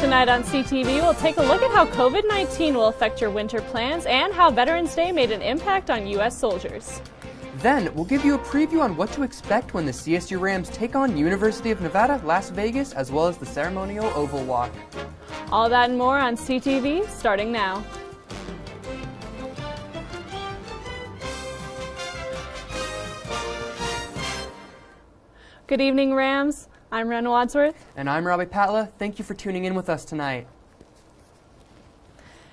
Tonight on CTV, we'll take a look at how COVID-19 will affect your winter plans and how Veterans Day made an impact on U.S. soldiers. Then, we'll give you a preview on what to expect when the CSU Rams take on University of Nevada, Las Vegas, as well as the Ceremonial Oval Walk. All that and more on CTV, starting now. Good evening, Rams. I'm Ren Wadsworth. And I'm Robbie Patla. Thank you for tuning in with us tonight.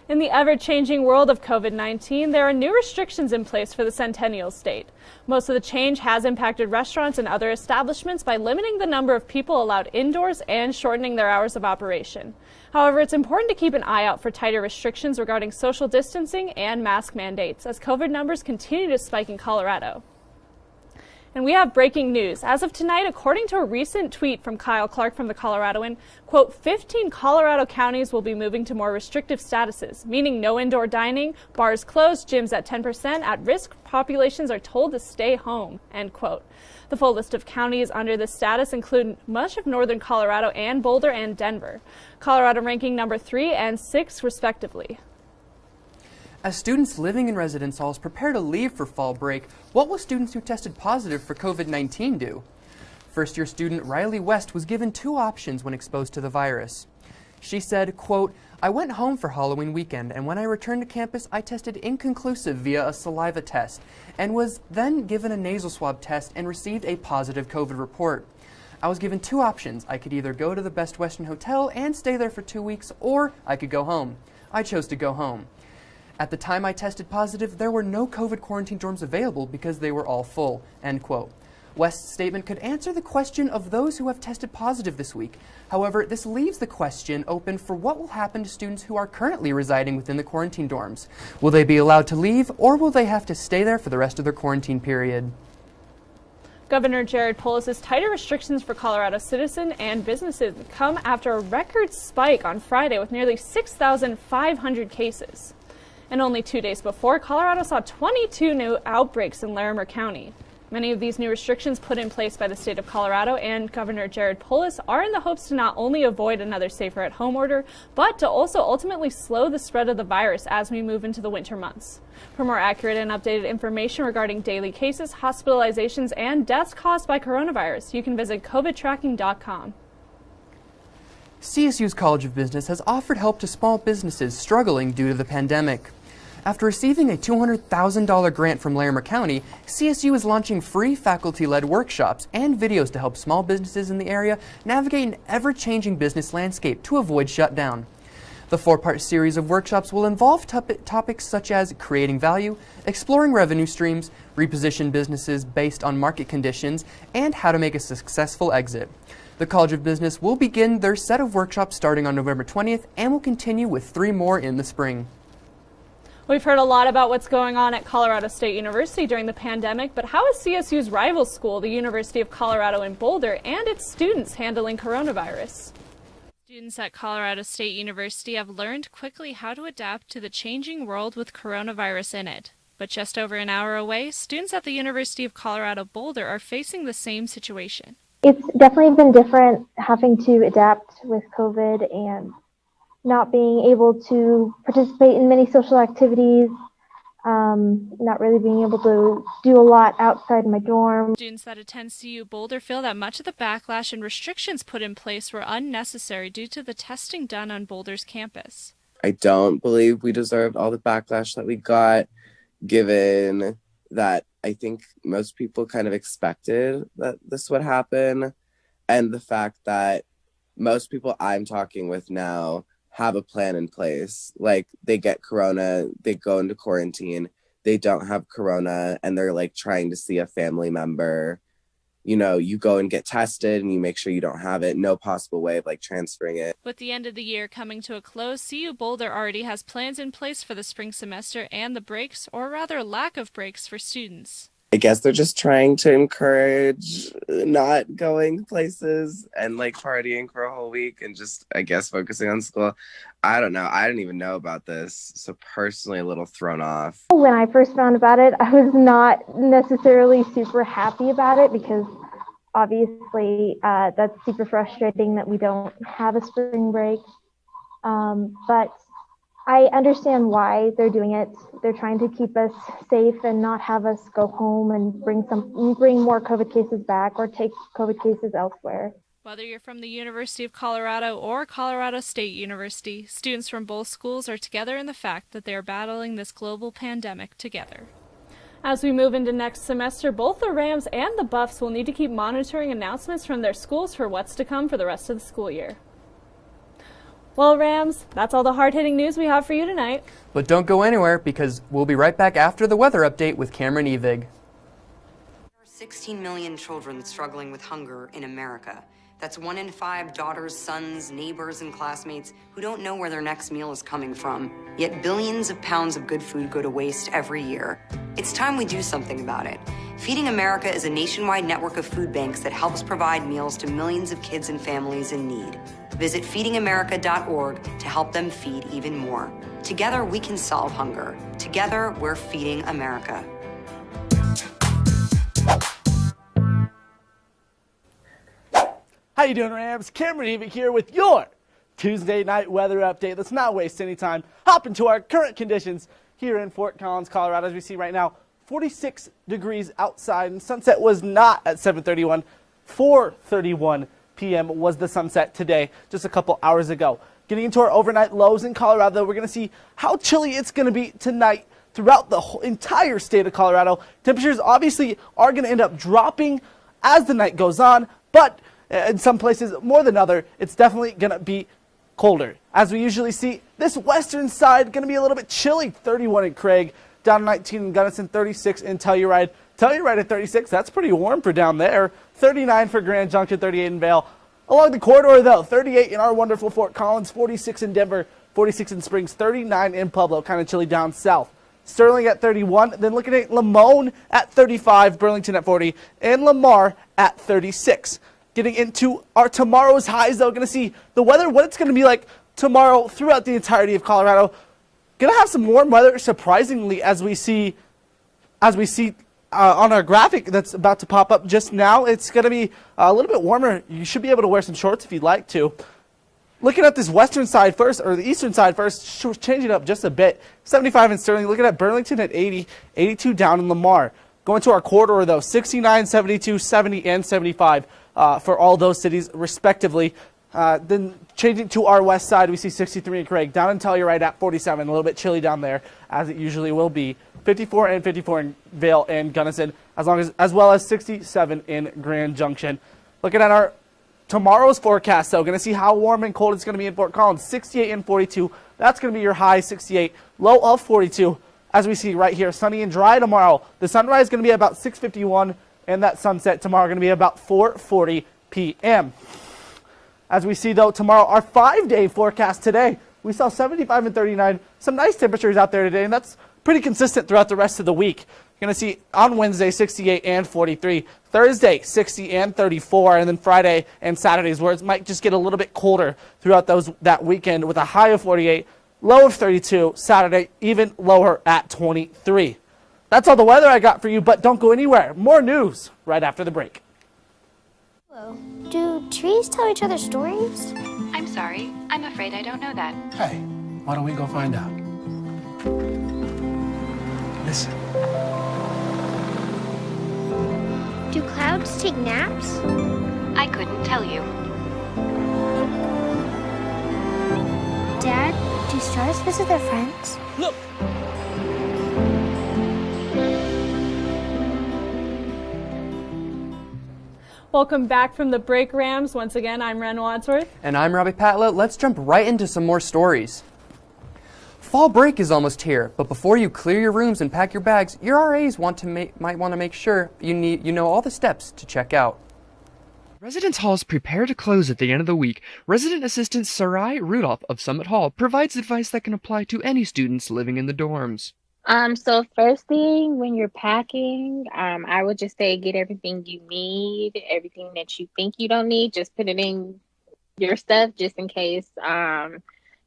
In the ever-changing world of COVID-19, there are new restrictions in place for the Centennial State. Most of the change has impacted restaurants and other establishments by limiting the number of people allowed indoors and shortening their hours of operation. However, it's important to keep an eye out for tighter restrictions regarding social distancing and mask mandates as COVID numbers continue to spike in Colorado. And we have breaking news. As of tonight, according to a recent tweet from Kyle Clark from the Coloradoan, quote, 15 Colorado counties will be moving to more restrictive statuses, meaning no indoor dining, bars closed, gyms at 10%, at-risk populations are told to stay home, end quote. The full list of counties under this status include much of northern Colorado and Boulder and Denver. Colorado ranking number 3 and 6 respectively. As students living in residence halls prepare to leave for fall break, what will students who tested positive for COVID-19 do? First-year student Riley West was given two options when exposed to the virus. She said, quote, I went home for Halloween weekend, and when I returned to campus, I tested inconclusive via a saliva test and was then given a nasal swab test and received a positive COVID report. I was given two options. I could either go to the Best Western Hotel and stay there for 2 weeks, or I could go home. I chose to go home. At the time I tested positive, there were no COVID quarantine dorms available because they were all full, end quote. West's statement could answer the question of those who have tested positive this week. However, this leaves the question open for what will happen to students who are currently residing within the quarantine dorms. Will they be allowed to leave, or will they have to stay there for the rest of their quarantine period? Governor Jared Polis's tighter restrictions for Colorado citizens and businesses come after a record spike on Friday with nearly 6,500 cases. And only 2 days before, Colorado saw 22 new outbreaks in Larimer County. Many of these new restrictions put in place by the state of Colorado and Governor Jared Polis are in the hopes to not only avoid another safer at home order, but to also ultimately slow the spread of the virus as we move into the winter months. For more accurate and updated information regarding daily cases, hospitalizations, and deaths caused by coronavirus, you can visit covidtracking.com. CSU's College of Business has offered help to small businesses struggling due to the pandemic. After receiving a $200,000 grant from Larimer County, CSU is launching free faculty-led workshops and videos to help small businesses in the area navigate an ever-changing business landscape to avoid shutdown. The 4-part series of workshops will involve topics such as creating value, exploring revenue streams, reposition businesses based on market conditions, and how to make a successful exit. The College of Business will begin their set of workshops starting on November 20th and will continue with 3 more in the spring. We've heard a lot about what's going on at Colorado State University during the pandemic, but how is CSU's rival school, the University of Colorado in Boulder, and its students handling coronavirus? Students at Colorado State University have learned quickly how to adapt to the changing world with coronavirus in it. But just over an hour away, students at the University of Colorado Boulder are facing the same situation. It's definitely been different having to adapt with COVID and not being able to participate in many social activities, not really being able to do a lot outside my dorm. Students that attend CU Boulder feel that much of the backlash and restrictions put in place were unnecessary due to the testing done on Boulder's campus. I don't believe we deserved all the backlash that we got, given that I think most people kind of expected that this would happen, and the fact that most people I'm talking with now have a plan in place. Like, they get corona, they go into quarantine, they don't have corona, and they're like trying to see a family member. You know, you go and get tested and you make sure you don't have it. No possible way of like transferring it. With the end of the year coming to a close, CU Boulder already has plans in place for the spring semester and the breaks, or rather lack of breaks, for students. I guess they're just trying to encourage not going places and like partying for a whole week and just, I guess, focusing on school. I don't know. I didn't even know about this. So personally a little thrown off. When I first found about it, I was not necessarily super happy about it because obviously that's super frustrating that we don't have a spring break. But I understand why they're doing it. They're trying to keep us safe and not have us go home and bring more COVID cases back or take COVID cases elsewhere. Whether you're from the University of Colorado or Colorado State University, students from both schools are together in the fact that they are battling this global pandemic together. As we move into next semester, both the Rams and the Buffs will need to keep monitoring announcements from their schools for what's to come for the rest of the school year. Well, Rams, that's all the hard-hitting news we have for you tonight. But don't go anywhere, because we'll be right back after the weather update with Cameron Evig. There are 16 million children struggling with hunger in America. That's 1 in 5 daughters, sons, neighbors, and classmates who don't know where their next meal is coming from. Yet billions of pounds of good food go to waste every year. It's time we do something about it. Feeding America is a nationwide network of food banks that helps provide meals to millions of kids and families in need. Visit feedingamerica.org to help them feed even more. Together, we can solve hunger. Together, we're feeding America. How you doing, Rams? Cameron Evig here with your Tuesday night weather update. Let's not waste any time. Hop into our current conditions here in Fort Collins, Colorado. As we see right now, 46 degrees outside, and sunset was not at 7:31. 4:31 p.m. was the sunset today, just a couple hours ago. Getting into our overnight lows in Colorado, we're going to see how chilly it's going to be tonight throughout the whole entire state of Colorado. Temperatures obviously are going to end up dropping as the night goes on, but in some places more than other, it's definitely going to be colder. As we usually see, this western side going to be a little bit chilly. 31 in Craig, down 19 in Gunnison, 36 in Telluride. Telluride at 36, that's pretty warm for down there. 39 for Grand Junction, 38 in Vail. Along the corridor, though, 38 in our wonderful Fort Collins, 46 in Denver, 46 in Springs, 39 in Pueblo, kind of chilly down south. Sterling at 31, then looking at Limon at 35, Burlington at 40, and Lamar at 36. Getting into our tomorrow's highs, though, going to see the weather, what it's going to be like tomorrow throughout the entirety of Colorado. Going to have some warm weather, surprisingly, as we see on our graphic that's about to pop up just now. It's going to be a little bit warmer. You should be able to wear some shorts if you'd like to. Looking at this western side first, or the eastern side first, changing up just a bit. 75 in Sterling. Looking at Burlington at 80, 82 down in Lamar. Going to our corridor, though, 69, 72, 70, and 75 for all those cities, respectively. Then changing to our west side, we see 63 in Craig. Down in Telluride at 47, a little bit chilly down there, as it usually will be. 54 and 54 in Vail and Gunnison, as well as 67 in Grand Junction. Looking at our tomorrow's forecast, though, going to see how warm and cold it's going to be in Fort Collins. 68 and 42. That's going to be your high, 68. Low of 42. As we see right here, sunny and dry tomorrow. The sunrise is going to be about 6:51, and that sunset tomorrow going to be about 4:40 p.m. As we see, though, tomorrow, our 5-day forecast today, we saw 75 and 39. Some nice temperatures out there today, and that's pretty consistent throughout the rest of the week. You're going to see on Wednesday, 68 and 43. Thursday, 60 and 34. And then Friday and Saturdays, where it might just get a little bit colder throughout that weekend with a high of 48, low of 32. Saturday, even lower at 23. That's all the weather I got for you, but don't go anywhere. More news right after the break. Hello. Do trees tell each other stories? I'm sorry. I'm afraid I don't know that. Hey, why don't we go find out? Listen. Do clouds take naps? I couldn't tell you. Dad, do stars visit their friends? Look! Welcome back from the break, Rams. Once again, I'm Ren Wadsworth. And I'm Robbie Patla. Let's jump right into some more stories. Fall break is almost here, but before you clear your rooms and pack your bags, your RAs might want to make sure you know all the steps to check out. Residence halls prepare to close at the end of the week. Resident Assistant Sarai Rudolph of Summit Hall provides advice that can apply to any students living in the dorms. So first thing when you're packing, I would just say get everything you need, everything that you think you don't need, just put it in your stuff just in case,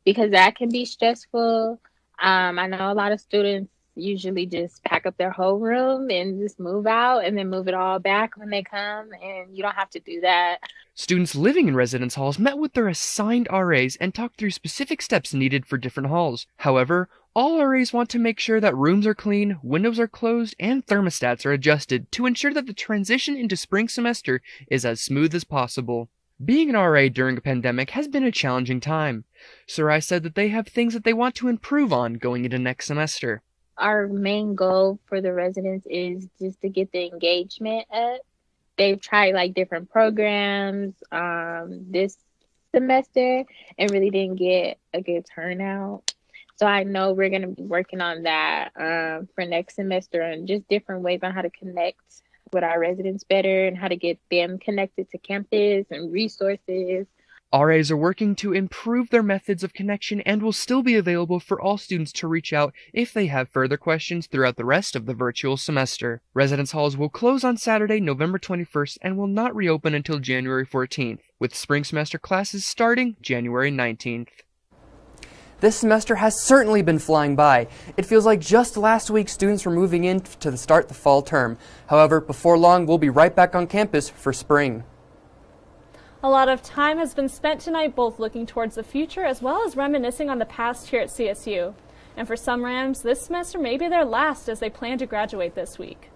because that can be stressful. I know a lot of students usually just pack up their whole room and just move out and then move it all back when they come, and you don't have to do that. Students living in residence halls met with their assigned RAs and talked through specific steps needed for different halls. However, all RAs want to make sure that rooms are clean, windows are closed, and thermostats are adjusted to ensure that the transition into spring semester is as smooth as possible. Being an RA during a pandemic has been a challenging time. Sarai said that they have things that they want to improve on going into next semester. Our main goal for the residents is just to get the engagement up. They've tried like different programs this semester and really didn't get a good turnout. So I know we're going to be working on that for next semester, and just different ways on how to connect with our residents better and how to get them connected to campus and resources. RAs are working to improve their methods of connection and will still be available for all students to reach out if they have further questions throughout the rest of the virtual semester. Residence halls will close on Saturday, November 21st and will not reopen until January 14th, with spring semester classes starting January 19th. This semester has certainly been flying by. It feels like just last week students were moving in to start the fall term. However, before long, we'll be right back on campus for spring. A lot of time has been spent tonight both looking towards the future as well as reminiscing on the past here at CSU. And for some Rams, this semester may be their last as they plan to graduate this week.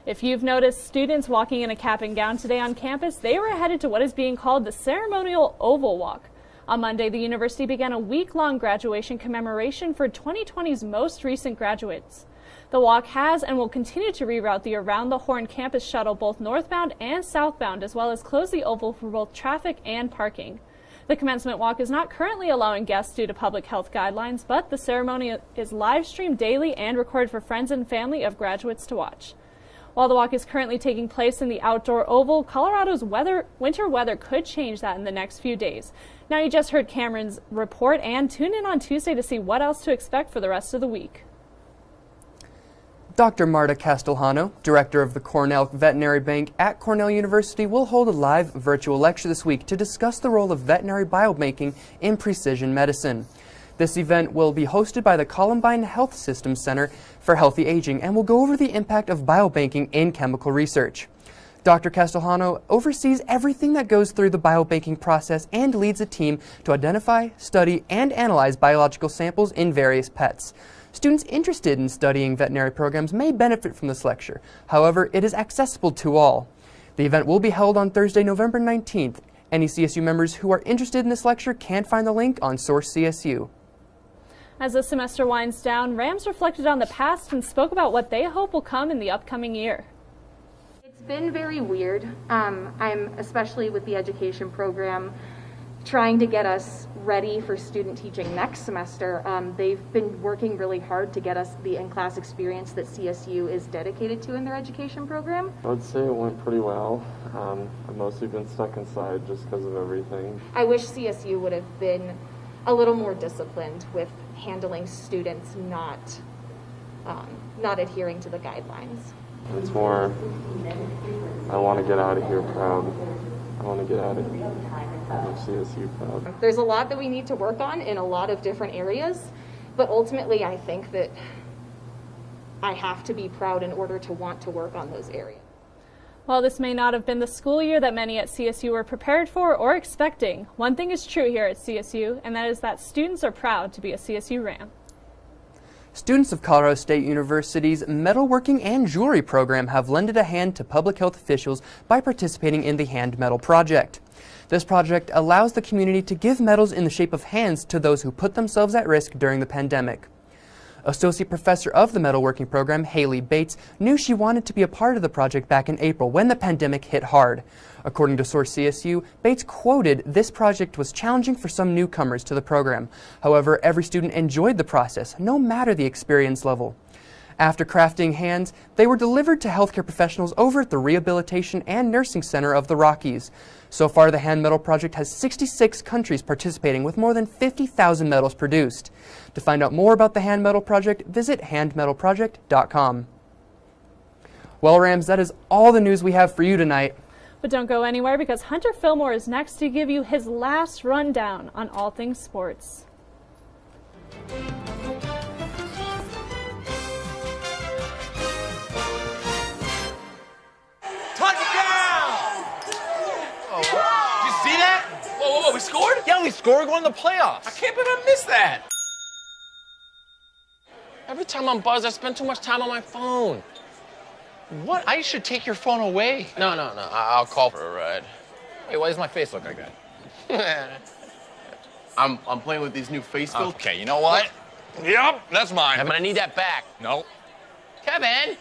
If you've noticed students walking in a cap and gown today on campus, they were headed to what is being called the Ceremonial Oval Walk. On Monday, the university began a week-long graduation commemoration for 2020's most recent graduates. The walk has and will continue to reroute the Around the Horn campus shuttle both northbound and southbound, as well as close the oval for both traffic and parking. The commencement walk is not currently allowing guests due to public health guidelines, but the ceremony is live streamed daily and recorded for friends and family of graduates to watch. While the walk is currently taking place in the outdoor oval, Colorado's winter weather could change that in the next few days. Now you just heard Cameron's report, and tune in on Tuesday to see what else to expect for the rest of the week. Dr. Marta Castellano, director of the Cornell Veterinary Bank at Cornell University, will hold a live virtual lecture this week to discuss the role of veterinary biobanking in precision medicine. This event will be hosted by the Columbine Health Systems Center for Healthy Aging and will go over the impact of biobanking in chemical research. Dr. Castellano oversees everything that goes through the biobanking process and leads a team to identify, study, and analyze biological samples in various pets. Students interested in studying veterinary programs may benefit from this lecture. However, it is accessible to all. The event will be held on Thursday, November 19th. Any CSU members who are interested in this lecture can find the link on Source CSU. As the semester winds down, Rams reflected on the past and spoke about what they hope will come in the upcoming year. It's been very weird. I'm especially with the education program trying to get us ready for student teaching next semester. They've been working really hard to get us the in-class experience that CSU is dedicated to in their education program. I would say it went pretty well. I've mostly been stuck inside just because of everything. I wish CSU would have been a little more disciplined with handling students not adhering to the guidelines. It's more, I want to get out of here proud. I want to get out of CSU proud. There's a lot that we need to work on in a lot of different areas, but ultimately I think that I have to be proud in order to want to work on those areas. While this may not have been the school year that many at CSU were prepared for or expecting, one thing is true here at CSU, and that is that students are proud to be a CSU Ram. Students of Colorado State University's metalworking and jewelry program have lended a hand to public health officials by participating in the Hand Medal Project. This project allows the community to give medals in the shape of hands to those who put themselves at risk during the pandemic. Associate Professor of the metalworking program, Haley Bates, knew she wanted to be a part of the project back in April when the pandemic hit hard. According to Source CSU, Bates quoted, "This project was challenging for some newcomers to the program. However, every student enjoyed the process, no matter the experience level." After crafting hands, they were delivered to healthcare professionals over at the Rehabilitation and Nursing Center of the Rockies. So far, the Hand Medal Project has 66 countries participating with more than 50,000 medals produced. To find out more about the Hand Medal Project, visit handmedalproject.com. Well, Rams, that is all the news we have for you tonight. But don't go anywhere, because Hunter Fillmore is next to give you his last rundown on all things sports. Touchdown! Oh, did you see that? Whoa, we scored? Yeah, we scored. We're going to the playoffs. I can't believe I missed that. Every time I'm buzzed, I spend too much time on my phone. What? I should take your phone away. No. I'll call for a ride. Wait, why does my face look like that? I'm playing with these new face filters. Okay, you know what? Yep, that's mine. I'm gonna need that back. No. Kevin!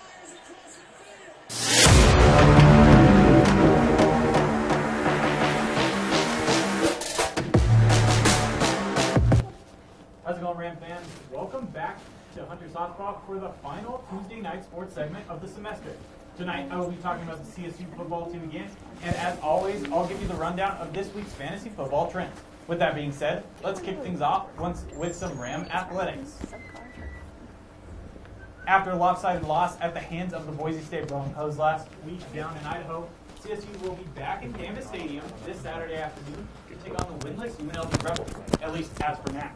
How's it going, Ram fans? Welcome back to Hunter Softball for the final Tuesday night sports segment of the semester. Tonight, I will be talking about the CSU football team again, and as always, I'll give you the rundown of this week's fantasy football trends. With that being said, let's kick things off with some Ram athletics. After a lopsided loss at the hands of the Boise State Broncos last week down in Idaho, CSU will be back in Canvas Stadium this Saturday afternoon to take on the winless UNLV Rebels, at least as for now.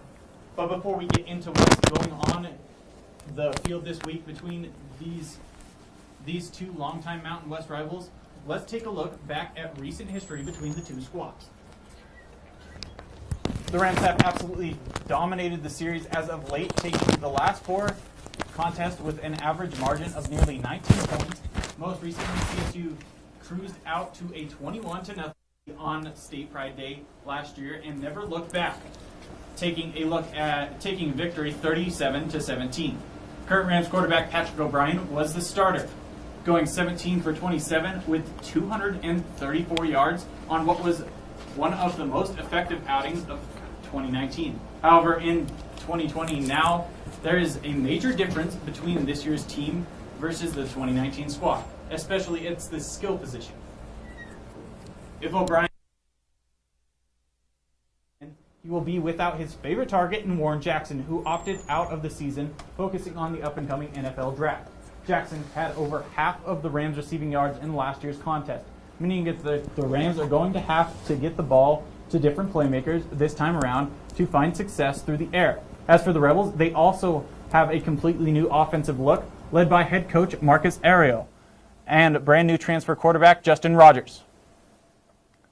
But before we get into what's going on the field this week between these two longtime Mountain West rivals, let's take a look back at recent history between the two squads. The Rams have absolutely dominated the series as of late, taking the last four contests with an average margin of nearly 19 points. Most recently, CSU cruised out to a 21-0 on State Pride Day last year and never looked back, taking victory 37-17. Current Rams quarterback Patrick O'Brien was the starter, going 17 for 27 with 234 yards on what was one of the most effective outings of 2019. However, in 2020 now, there is a major difference between this year's team versus the 2019 squad, especially it's the skill position. If O'Brien, he will be without his favorite target in Warren Jackson, who opted out of the season, focusing on the up-and-coming NFL draft. Jackson had over half of the Rams' receiving yards in last year's contest, meaning that the Rams are going to have to get the ball to different playmakers this time around to find success through the air. As for the Rebels, they also have a completely new offensive look, led by head coach Marcus Ariel and brand new transfer quarterback Justin Rogers.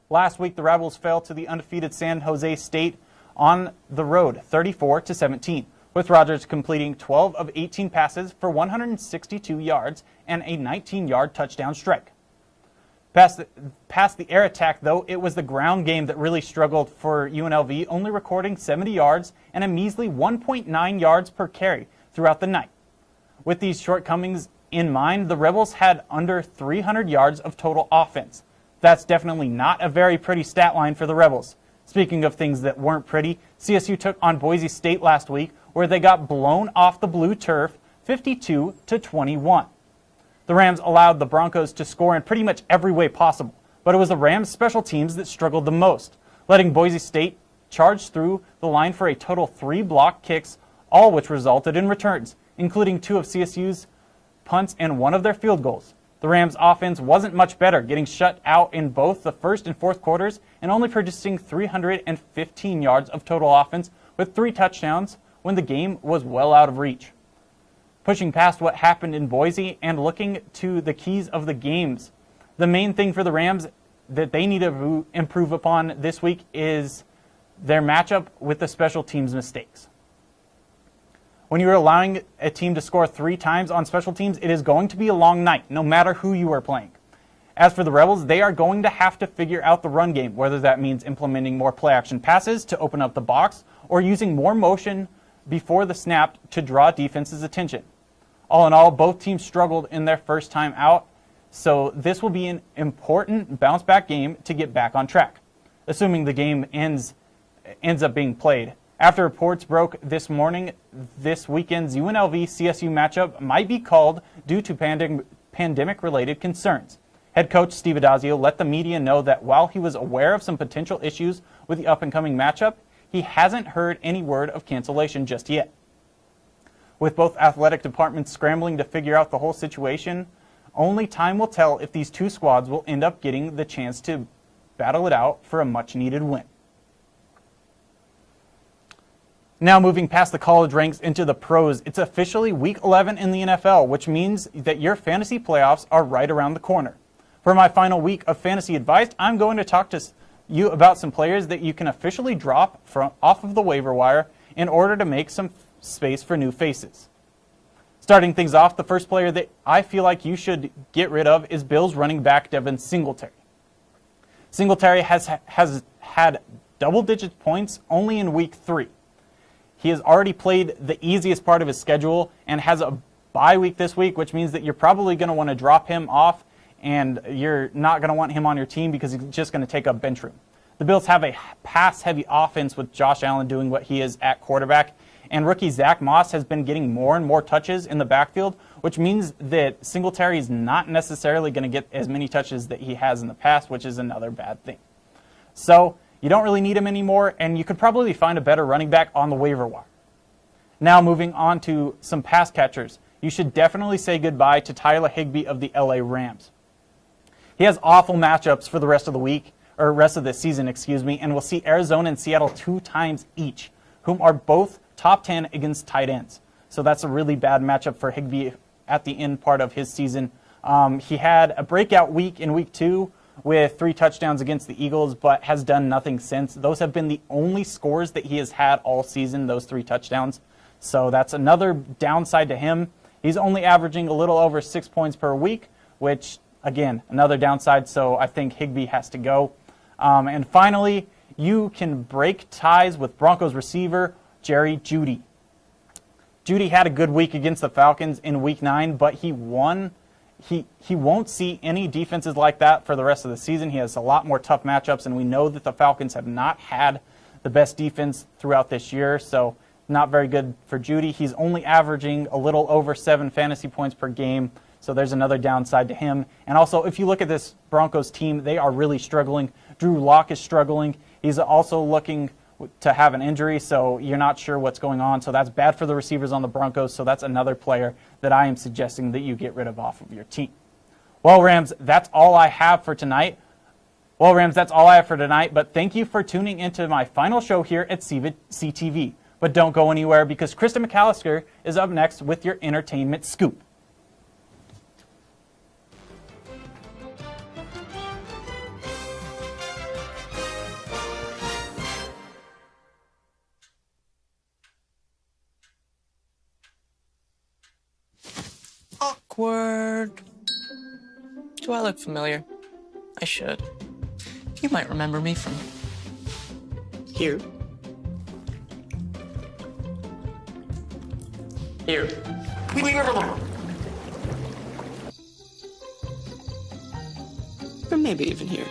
Last week, the Rebels fell to the undefeated San Jose State on the road, 34-17, with Rogers completing 12 of 18 passes for 162 yards and a 19-yard touchdown strike. Past the air attack, though, it was the ground game that really struggled for UNLV, only recording 70 yards and a measly 1.9 yards per carry throughout the night. With these shortcomings in mind, the Rebels had under 300 yards of total offense. That's definitely not a very pretty stat line for the Rebels. Speaking of things that weren't pretty, CSU took on Boise State last week, where they got blown off the blue turf 52-21. The Rams allowed the Broncos to score in pretty much every way possible, but it was the Rams' special teams that struggled the most, letting Boise State charge through the line for a total 3 block kicks, all which resulted in returns, including 2 of CSU's punts and 1 of their field goals. The Rams' offense wasn't much better, getting shut out in both the first and fourth quarters and only producing 315 yards of total offense with 3 touchdowns when the game was well out of reach. Pushing past what happened in Boise and looking to the keys of the games, the main thing for the Rams that they need to improve upon this week is their matchup with the special teams mistakes. When you're allowing a team to score 3 times on special teams, it is going to be a long night, no matter who you are playing. As for the Rebels, they are going to have to figure out the run game, whether that means implementing more play-action passes to open up the box or using more motion before the snap to draw defense's attention. All in all, both teams struggled in their first time out, so this will be an important bounce-back game to get back on track, assuming the game ends up being played. After reports broke this morning, this weekend's UNLV-CSU matchup might be called due to pandemic-related concerns. Head coach Steve Adazio let the media know that while he was aware of some potential issues with the up-and-coming matchup, he hasn't heard any word of cancellation just yet. With both athletic departments scrambling to figure out the whole situation, only time will tell if these two squads will end up getting the chance to battle it out for a much-needed win. Now moving past the college ranks into the pros, it's officially Week 11 in the NFL, which means that your fantasy playoffs are right around the corner. For my final week of fantasy advice, I'm going to talk to you about some players that you can officially drop off of the waiver wire in order to make some space for new faces. Starting things off, the first player that I feel like you should get rid of is Bills running back Devin Singletary. Singletary has had double-digit points only in week 3. He has already played the easiest part of his schedule and has a bye week this week, which means that you're probably going to want to drop him off, and you're not going to want him on your team because he's just going to take up bench room. The Bills have a pass-heavy offense with Josh Allen doing what he is at quarterback, and rookie Zach Moss has been getting more and more touches in the backfield, which means that Singletary is not necessarily going to get as many touches that he has in the past, which is another bad thing. So you don't really need him anymore, and you could probably find a better running back on the waiver wire. Now moving on to some pass catchers. You should definitely say goodbye to Tyler Higbee of the LA Rams. He has awful matchups for the rest of the week, or rest of the season, and we'll see Arizona and Seattle 2 times each, whom are both top 10 against tight ends. So that's a really bad matchup for Higbee at the end part of his season. He had a breakout week in week 2 with 3 touchdowns against the Eagles, but has done nothing since. Those have been the only scores that he has had all season, those 3 touchdowns. So that's another downside to him. He's only averaging a little over 6 points per week, which, again, another downside. So I think Higbee has to go. And finally, you can break ties with Broncos receiver Jerry Jeudy. Jeudy had a good week against the Falcons in week 9, but he won't see any defenses like that for the rest of the season. He has a lot more tough matchups, and we know that the Falcons have not had the best defense throughout this year, so not very good for Jeudy. He's only averaging a little over 7 fantasy points per game, so there's another downside to him. And also, if you look at this Broncos team, they are really struggling. Drew Lock is struggling. He's also looking to have an injury, so you're not sure what's going on. So that's bad for the receivers on the Broncos, so that's another player that I am suggesting that you get rid of off of your team. Well, Rams, that's all I have for tonight. But thank you for tuning into my final show here at CTV. But don't go anywhere because Krista McAllister is up next with your entertainment scoop. Awkward. Do I look familiar? I should. You might remember me from here. Here. Or maybe even here.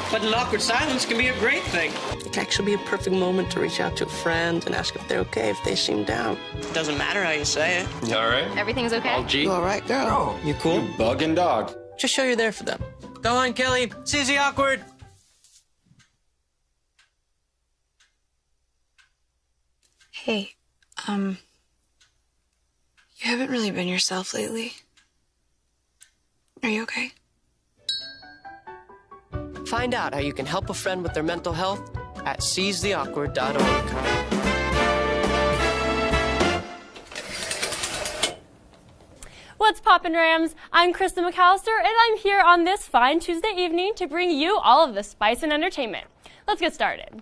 But an awkward silence can be a great thing. It can actually be a perfect moment to reach out to a friend and ask if they're okay if they seem down. It doesn't matter how you say it. You all right? Everything's okay? All G? You all right, girl? Oh, you cool? You bugging dog. Just show you're there for them. Go on, Kelly. CZ awkward. Hey, you haven't really been yourself lately. Are you okay? Find out how you can help a friend with their mental health at seizetheawkward.org. What's poppin', Rams? I'm Krista McAllister, and I'm here on this fine Tuesday evening to bring you all of the spice and entertainment. Let's get started.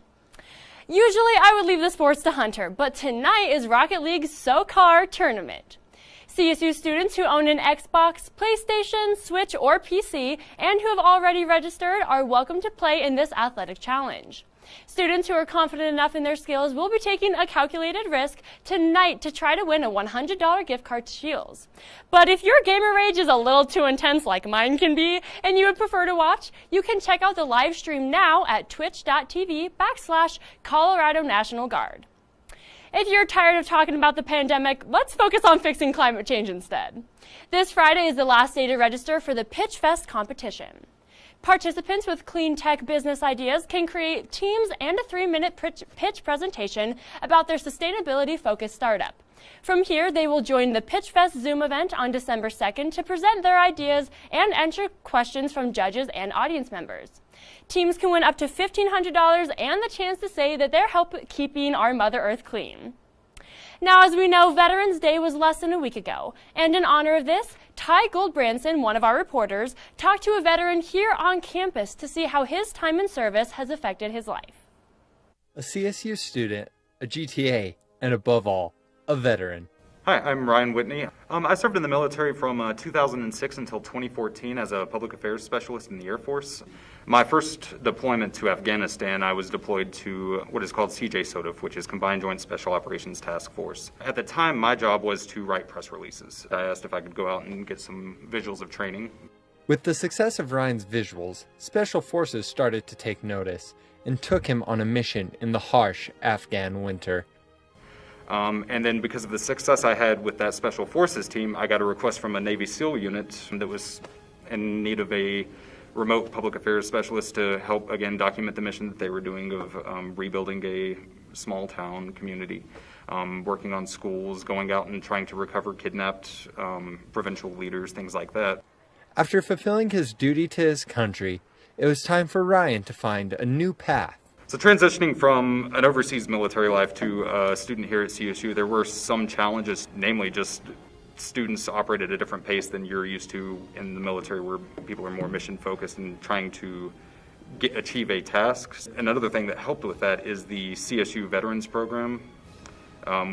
Usually I would leave the sports to Hunter, but tonight is Rocket League's SoCar tournament. CSU students who own an Xbox, PlayStation, Switch, or PC, and who have already registered are welcome to play in this athletic challenge. Students who are confident enough in their skills will be taking a calculated risk tonight to try to win a $100 gift card to Shields. But if your gamer rage is a little too intense like mine can be, and you would prefer to watch, you can check out the live stream now at twitch.tv/Colorado National Guard. If you're tired of talking about the pandemic, let's focus on fixing climate change instead. This Friday is the last day to register for the Pitch Fest competition. Participants with clean tech business ideas can create teams and a 3-minute pitch presentation about their sustainability-focused startup. From here, they will join the Pitch Fest Zoom event on December 2nd to present their ideas and answer questions from judges and audience members. Teams can win up to $1,500 and the chance to say that they're helping keeping our Mother Earth clean. Now, as we know, Veterans Day was less than a week ago, and in honor of this, Ty Goldbranson, one of our reporters, talked to a veteran here on campus to see how his time in service has affected his life. A CSU student, a GTA, and above all, a veteran. Hi, I'm Ryan Whitney. I served in the military from 2006 until 2014 as a public affairs specialist in the Air Force. My first deployment to Afghanistan, I was deployed to what is called CJSOTF, which is Combined Joint Special Operations Task Force. At the time, my job was to write press releases. I asked if I could go out and get some visuals of training. With the success of Ryan's visuals, Special Forces started to take notice and took him on a mission in the harsh Afghan winter. And then because of the success I had with that Special Forces team, I got a request from a Navy SEAL unit that was in need of a remote public affairs specialist to help, again, document the mission that they were doing of rebuilding a small town community, working on schools, going out and trying to recover kidnapped provincial leaders, things like that. After fulfilling his duty to his country, it was time for Ryan to find a new path. So transitioning from an overseas military life to a student here at CSU, there were some challenges, namely just students operate at a different pace than you're used to in the military, where people are more mission focused and trying to achieve a task. Another thing that helped with that is the CSU Veterans Program,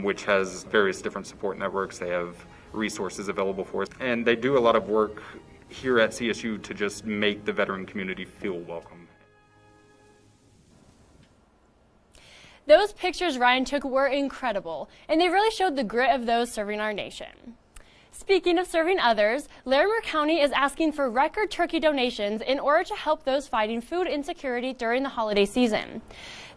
which has various different support networks. They have resources available for us, and they do a lot of work here at CSU to just make the veteran community feel welcome. Those pictures Ryan took were incredible, and they really showed the grit of those serving our nation. Speaking of serving others, Larimer County is asking for record turkey donations in order to help those fighting food insecurity during the holiday season.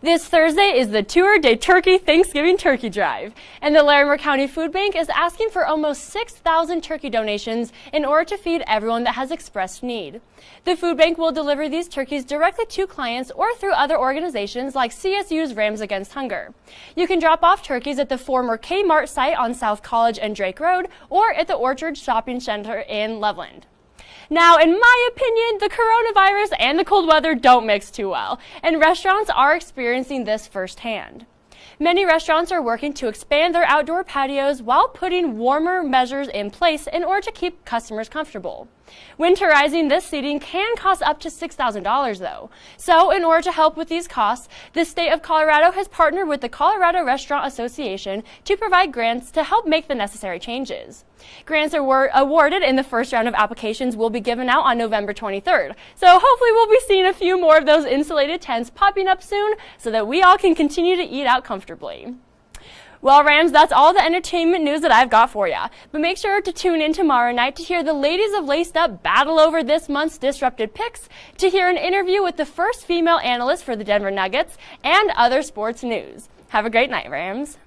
This Thursday is the Tour de Turkey Thanksgiving Turkey Drive, and the Larimer County Food Bank is asking for almost 6,000 turkey donations in order to feed everyone that has expressed need. The food bank will deliver these turkeys directly to clients or through other organizations like CSU's Rams Against Hunger. You can drop off turkeys at the former Kmart site on South College and Drake Road or at the Orchard Shopping Center in Loveland. Now, in my opinion, the coronavirus and the cold weather don't mix too well, and restaurants are experiencing this firsthand. Many restaurants are working to expand their outdoor patios while putting warmer measures in place in order to keep customers comfortable. Winterizing this seating can cost up to $6,000 though. So in order to help with these costs, the state of Colorado has partnered with the Colorado Restaurant Association to provide grants to help make the necessary changes. Grants are awarded in the first round of applications will be given out on November 23rd. So hopefully we'll be seeing a few more of those insulated tents popping up soon so that we all can continue to eat out comfortably. Well, Rams, that's all the entertainment news that I've got for you. But make sure to tune in tomorrow night to hear the ladies of Laced Up battle over this month's disrupted picks, to hear an interview with the first female analyst for the Denver Nuggets, and other sports news. Have a great night, Rams.